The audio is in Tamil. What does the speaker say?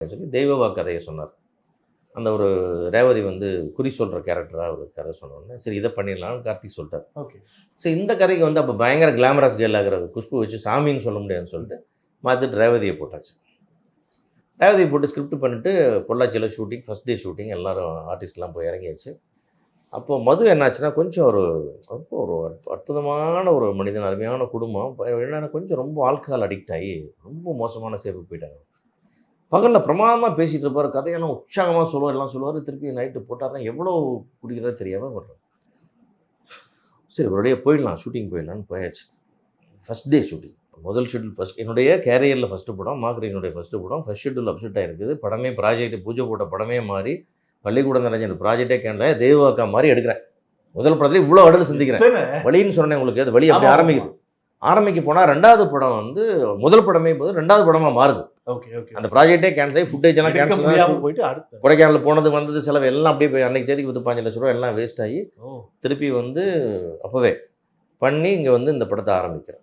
சொல்லி தெய்வவா கதையை சொன்னார். அந்த ஒரு ரேவதி வந்து குறி சொல்கிற கேரக்டராக ஒரு கதை சொன்னோன்னே, சரி இதை பண்ணிடலாம்னு கார்த்திக் சொல்லிட்டார். ஓகே. சரி இந்த கதைக்கு வந்து அப்போ பயங்கர கிளாமரஸ் கேர்ள் ஆகிற குஷ்பு வச்சு சாமின்னு சொல்ல முடியாதுன்னு சொல்லிட்டு மாற்றிட்டு ரேவதியை போட்டாச்சு. ரேவதியை போட்டு ஸ்கிரிப்ட் பண்ணிவிட்டு பொள்ளாச்சியில் ஷூட்டிங், ஃபஸ்ட் டே ஷூட்டிங், எல்லோரும் ஆர்டிஸ்ட்லாம் போய் இறங்கியாச்சு. அப்போது மது என்னாச்சுன்னா கொஞ்சம் ஒரு ரொம்ப ஒரு அற்புதமான ஒரு மனிதன், அருமையான குடும்பம். என்னென்னா கொஞ்சம் ரொம்ப ஆல்கஹால் அடிக்ட் ஆகி ரொம்ப மோசமான சேஃபுக்கு போயிட்டாங்க. பகலில் பிரமாதமாக பேசிகிட்டு இருப்பார், கதையெல்லாம் உற்சாகமாக சொல்லுவார், எல்லாம் சொல்லுவார். திருப்பி நைட்டு போட்டார்னா எவ்வளோ குடிக்கிறதா தெரியாமல் பண்ணுறோம். சரி ஒருடைய போயிடலாம், ஷூட்டிங் போயிடலான்னு போயாச்சு. ஃபஸ்ட் டே ஷூட்டிங், முதல் ஷெட்யூல் ஃபஸ்ட் என்னுடைய கேரியரில் ஃபஸ்ட்டு படம், மார்க்கெட்டினுடைய ஃபஸ்ட்டு படம். ஃபஸ்ட் ஷெட்யூல் அப்செட் ஆகிருக்குது. படமே ப்ராஜெக்ட் பூஜை போட்ட படமே மாறி பள்ளிக்கூடம் நிறைஞ்ச ப்ராஜெக்டே கேன்ல தெய்வவாக்கா மாதிரி எடுக்கிறேன். முதல் படத்துல இவ்வளோ அடல் சிந்திக்கிறேன். வழின்னு சொன்னேன் உங்களுக்கு, அது வழி அப்படி ஆரம்பிக்குது. ஆரம்பிக்க போனால் ரெண்டாவது படம் வந்து முதல் படமே போது ரெண்டாவது படமாக மாறுது. அந்த ப்ராஜெக்டே கேன்சல் ஆகி ஃபுட்டேஜ் எல்லாம் கேன்சல் போயிட்டு கொடைக்கானல் போனது வந்தது செலவு எல்லாம் அப்படியே போய் அன்றைக்கி தேதிக்கு வந்து 5 லட்ச ரூபா எல்லாம் வேஸ்ட் ஆகி திருப்பி வந்து அப்போவே பண்ணி இங்கே வந்து இந்த படத்தை ஆரம்பிக்கிறேன்.